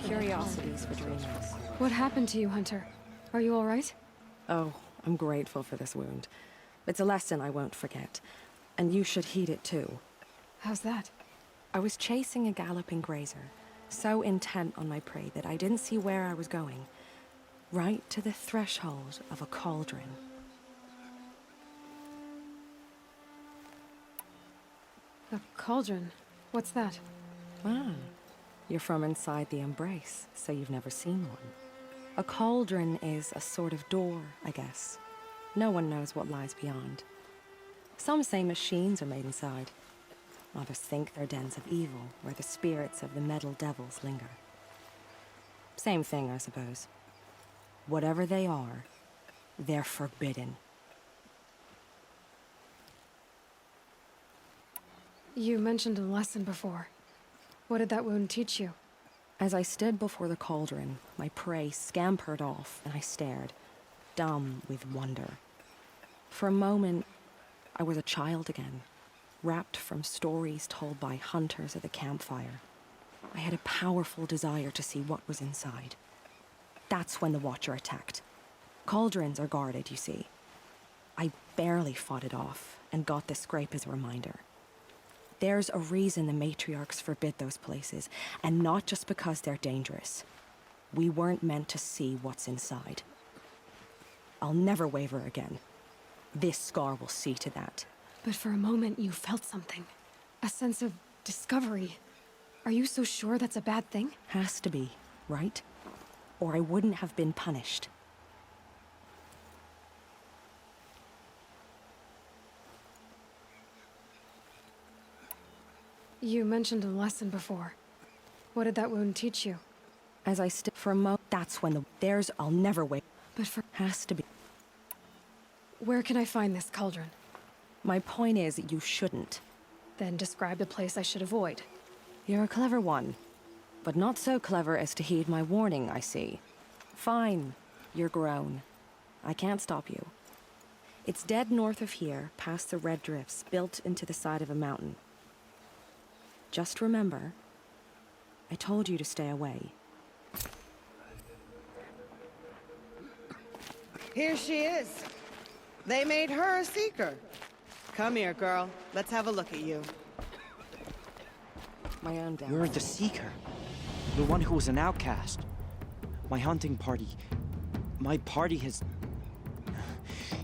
Curiosities for dreamers. What happened to you, Hunter? Are you all right? Oh, I'm grateful for this wound. It's a lesson I won't forget. And you should heed it too. How's that? I was chasing a galloping grazer, so intent on my prey that I didn't see where I was going. Right to the threshold of a cauldron. A cauldron? What's that? Ah, you're from inside the Embrace, so you've never seen one. A cauldron is a sort of door, I guess. No one knows what lies beyond. Some say machines are made inside. Others think they're dens of evil, where the spirits of the metal devils linger. Same thing, I suppose. Whatever they are, they're forbidden. You mentioned a lesson before. What did that wound teach you? As I stood before the cauldron, my prey scampered off, and I stared, dumb with wonder. For a moment, I was a child again, wrapped from stories told by hunters at the campfire. I had a powerful desire to see what was inside. That's when the Watcher attacked. Cauldrons are guarded, you see. I barely fought it off, and got this scrape as a reminder. There's a reason the matriarchs forbid those places, and not just because they're dangerous. We weren't meant to see what's inside. I'll never waver again. This scar will see to that. But for a moment you felt something. A sense of discovery. Are you so sure that's a bad thing? Has to be, right? Or I wouldn't have been punished. You mentioned a lesson before. What did that wound teach you? As I stood for a moment, that's when I'll never wait. But for... Has to be. Where can I find this cauldron? My point is, you shouldn't. Then describe the place I should avoid. You're a clever one. But not so clever as to heed my warning, I see. Fine. You're grown. I can't stop you. It's dead north of here, past the red drifts, built into the side of a mountain. Just remember, I told you to stay away. Here she is. They made her a seeker. Come here, girl. Let's have a look at you. My own down. You're the Seeker. The one who was an outcast. My hunting party. My party has...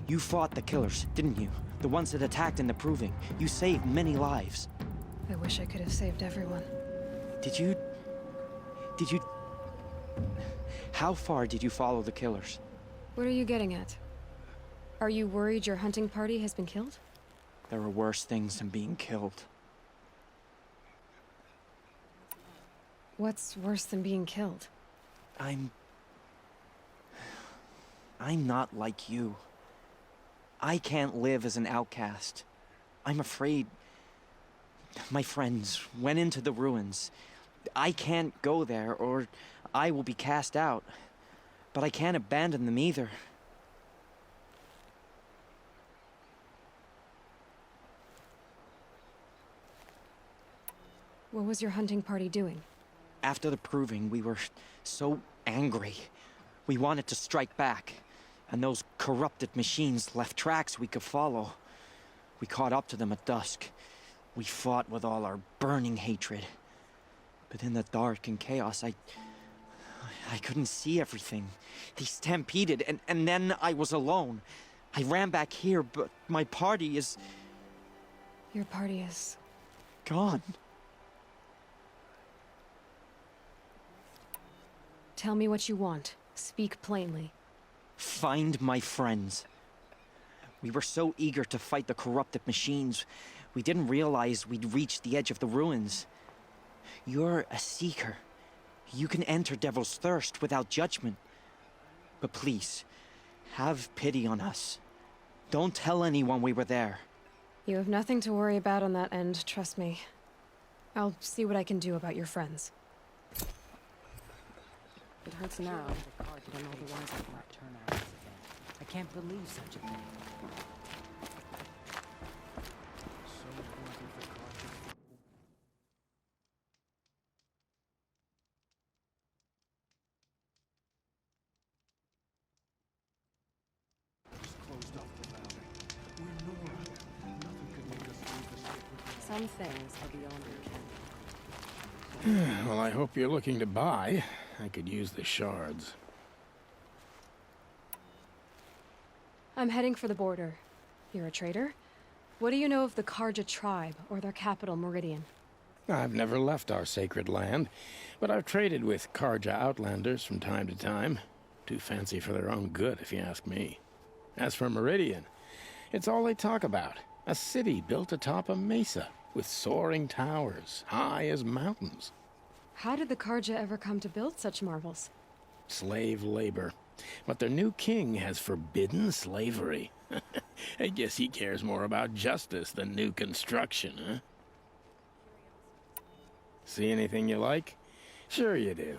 You fought the killers, didn't you? The ones that attacked in the Proving. You saved many lives. I wish I could have saved everyone. Did you... How far did you follow the killers? What are you getting at? Are you worried your hunting party has been killed? There are worse things than being killed. What's worse than being killed? I'm not like you. I can't live as an outcast. I'm afraid... My friends went into the ruins. I can't go there, or I will be cast out. But I can't abandon them either. What was your hunting party doing? After the Proving, we were so angry. We wanted to strike back. And those corrupted machines left tracks we could follow. We caught up to them at dusk. We fought with all our burning hatred. But in the dark and chaos, I couldn't see everything. They stampeded, and then I was alone. I ran back here, but my party is... Your party is... gone. Tell me what you want. Speak plainly. Find my friends. We were so eager to fight the corrupted machines, we didn't realize we'd reached the edge of the ruins. You're a seeker. You can enter Devil's Thirst without judgment. But please, have pity on us. Don't tell anyone we were there. You have nothing to worry about on that end, trust me. I'll see what I can do about your friends. It hurts now, but I'm otherwise I won't turn out. I can't believe such a thing. Some things are beyond your ken. Well, I hope you're looking to buy. I could use the shards. I'm heading for the border. You're a trader? What do you know of the Karja tribe, or their capital, Meridian? I've never left our sacred land, but I've traded with Karja outlanders from time to time. Too fancy for their own good, if you ask me. As for Meridian, it's all they talk about. A city built atop a mesa, with soaring towers, high as mountains. How did the Karja ever come to build such marvels? Slave labor. But their new king has forbidden slavery. I guess he cares more about justice than new construction, huh? See anything you like? Sure you do.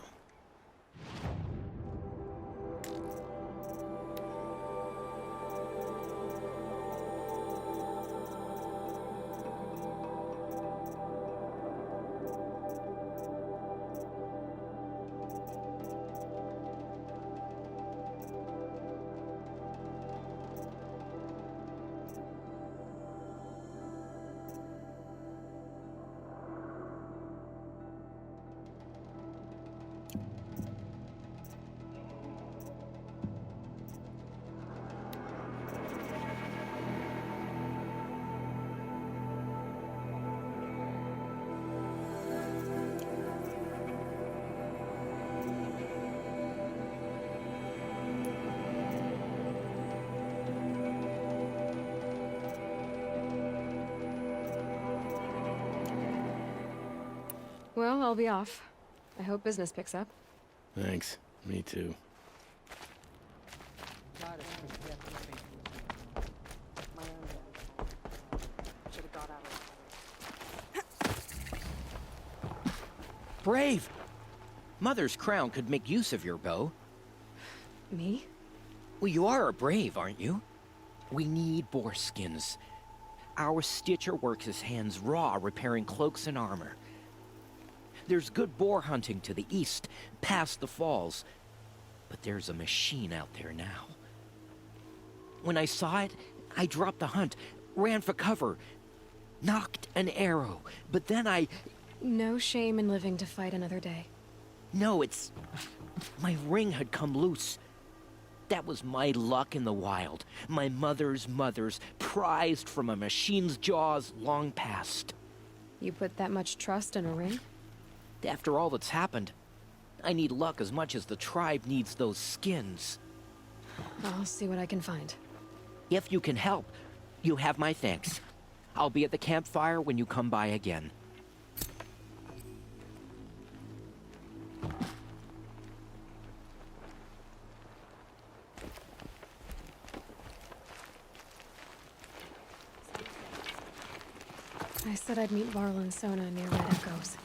Well, I'll be off. I hope business picks up. Thanks. Me too. Brave! Mother's crown could make use of your bow. Me? Well, you are a brave, aren't you? We need boar skins. Our stitcher works his hands raw repairing cloaks and armor. There's good boar hunting to the east, past the falls. But there's a machine out there now. When I saw it, I dropped the hunt, ran for cover, knocked an arrow, but then I... No shame in living to fight another day. No, it's... my ring had come loose. That was my luck in the wild. My mother's prized from a machine's jaws long past. You put that much trust in a ring? After all that's happened, I need luck as much as the tribe needs those skins. I'll see what I can find. If you can help, you have my thanks. I'll be at the campfire when you come by again. I said I'd meet Varl and Sona near Red Echoes.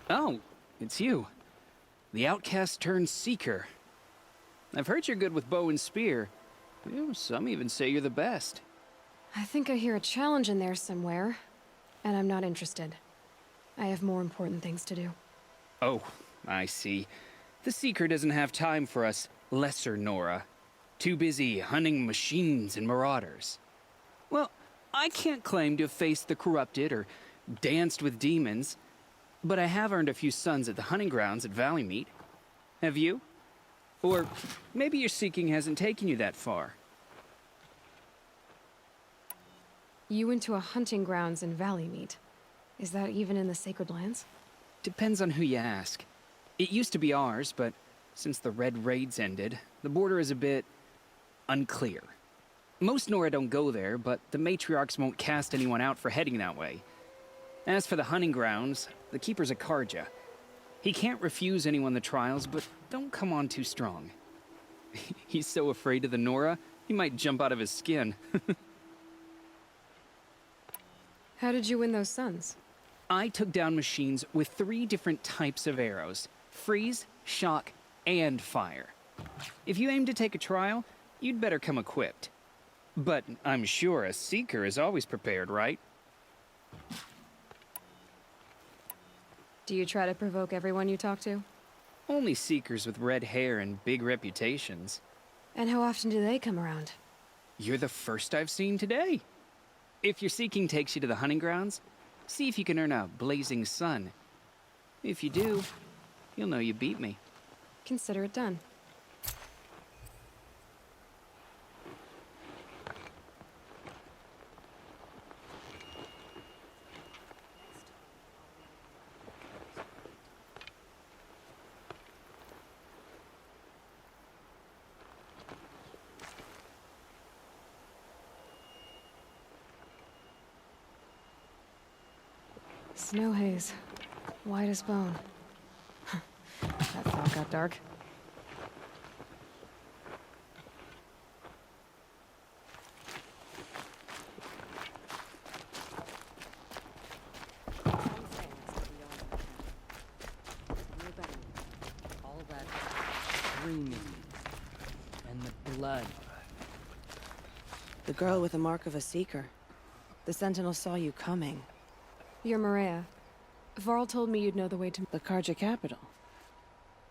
Oh, it's you. The outcast turned seeker. I've heard you're good with bow and spear. Some even say you're the best. I think I hear a challenge in there somewhere, and I'm not interested. I have more important things to do. Oh, I see. The seeker doesn't have time for us lesser Nora. Too busy hunting machines and marauders. Well, I can't claim to have faced the corrupted or danced with demons, but I have earned a few sons at the hunting grounds at Valleymeet. Have you? Or maybe your seeking hasn't taken you that far. You went to a hunting grounds in Valleymeet. Is that even in the Sacred Lands? Depends on who you ask. It used to be ours, but since the Red Raids ended, the border is a bit unclear. Most Nora don't go there, but the matriarchs won't cast anyone out for heading that way. As for the hunting grounds, the keeper's a Karja. He can't refuse anyone the trials, but don't come on too strong. He's so afraid of the Nora, he might jump out of his skin. How did you win those sons? I took down machines with 3 different types of arrows: freeze, shock, and fire. If you aim to take a trial, you'd better come equipped. But I'm sure a seeker is always prepared, right? Do you try to provoke everyone you talk to? Only seekers with red hair and big reputations. And how often do they come around? You're the first I've seen today. If your seeking takes you to the hunting grounds, see if you can earn a blazing sun. If you do, you'll know you beat me. Consider it done. Snow haze. White as bone. That fog got dark. All that screaming and the blood. The girl with the mark of a seeker. The Sentinel saw you coming. You're Maria. Varl told me you'd know the way to... The Karja capital.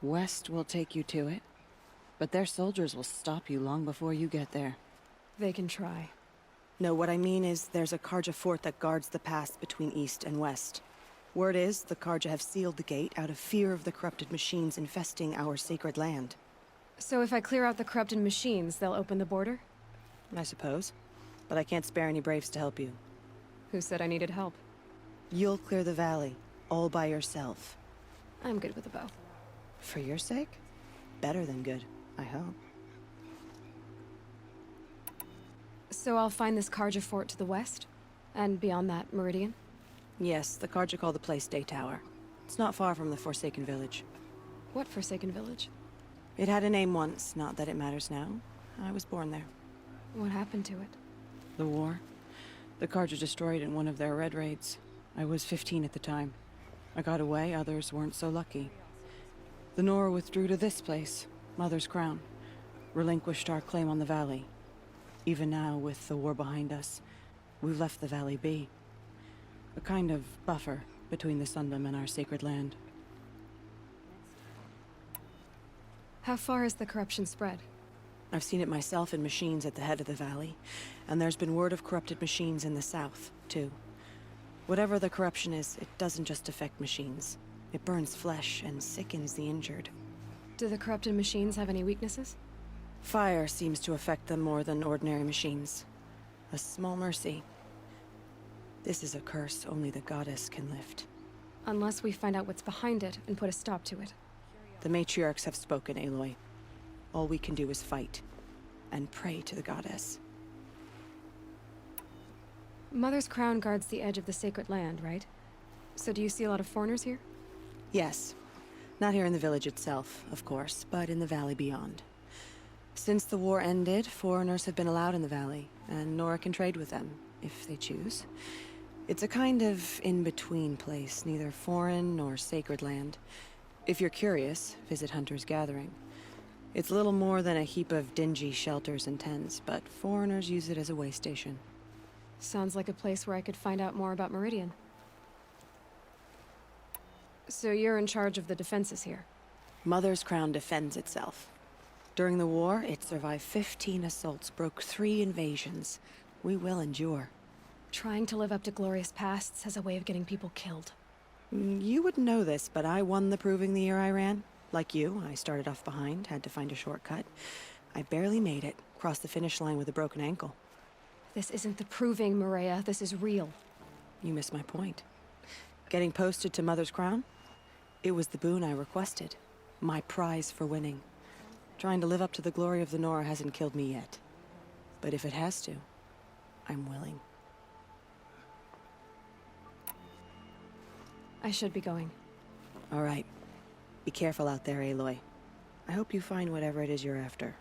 West will take you to it, but their soldiers will stop you long before you get there. They can try. No, what I mean is there's a Karja fort that guards the pass between east and west. Word is the Karja have sealed the gate out of fear of the corrupted machines infesting our sacred land. So if I clear out the corrupted machines, they'll open the border? I suppose. But I can't spare any braves to help you. Who said I needed help? You'll clear the valley, all by yourself. I'm good with a bow. For your sake? Better than good, I hope. So I'll find this Karja fort to the west? And beyond that, Meridian? Yes, the Karja call the place Day Tower. It's not far from the Forsaken Village. What Forsaken Village? It had a name once, not that it matters now. I was born there. What happened to it? The war. The Karja destroyed in one of their red raids. I was 15 at the time. I got away, others weren't so lucky. The Nora withdrew to this place, Mother's Crown. Relinquished our claim on the valley. Even now, with the war behind us, we've left the valley be. A kind of buffer between the Sundom and our sacred land. How far has the corruption spread? I've seen it myself in machines at the head of the valley, and there's been word of corrupted machines in the south, too. Whatever the corruption is, it doesn't just affect machines. It burns flesh and sickens the injured. Do the corrupted machines have any weaknesses? Fire seems to affect them more than ordinary machines. A small mercy. This is a curse only the goddess can lift. Unless we find out what's behind it and put a stop to it. The matriarchs have spoken, Aloy. All we can do is fight, and pray to the goddess. Mother's Crown guards the edge of the sacred land, right? So do you see a lot of foreigners here? Yes. Not here in the village itself, of course, but in the valley beyond. Since the war ended, foreigners have been allowed in the valley, and Nora can trade with them, if they choose. It's a kind of in-between place, neither foreign nor sacred land. If you're curious, visit Hunter's Gathering. It's little more than a heap of dingy shelters and tents, but foreigners use it as a way station. Sounds like a place where I could find out more about Meridian. So you're in charge of the defenses here? Mother's Crown defends itself. During the war, it survived 15 assaults, broke 3 invasions. We will endure. Trying to live up to glorious pasts has a way of getting people killed. You wouldn't know this, but I won the proving the year I ran. Like you, I started off behind, had to find a shortcut. I barely made it, crossed the finish line with a broken ankle. This isn't the proving, Maria. This is real. You missed my point. Getting posted to Mother's Crown? It was the boon I requested. My prize for winning. Trying to live up to the glory of the Nora hasn't killed me yet. But if it has to, I'm willing. I should be going. All right. Be careful out there, Aloy. I hope you find whatever it is you're after.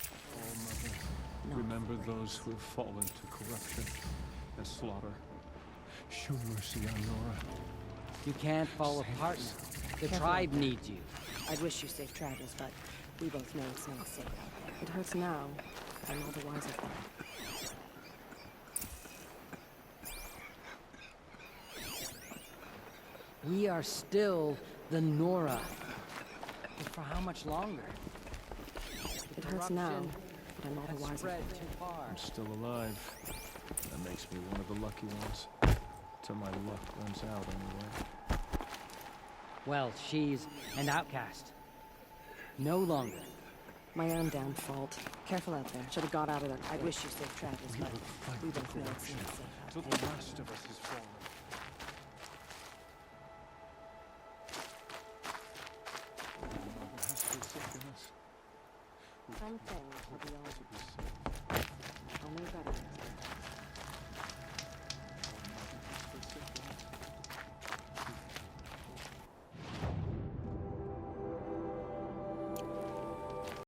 Oh, Mother, remember those who have fallen to corruption and slaughter. Show mercy on Nora. You can't fall apart now. The tribe needs you. I'd wish you safe travels, but we both know it's not safe out there. It hurts now, but I'm all the wiser for it. We are still the Nora. But for how much longer? It hurts now, but I'm all the wiser for Spread it. too far. I'm still alive. That makes me one of the lucky ones. Till my luck runs out, anyway. Well, she's an outcast. No longer. My own damn fault. Careful out there. Should have got out of there. I wish you safe travels, We but will fight we the both know it's corruption not safe out till there. the last of us is fallen. Mother has forsaken us. Some things will be always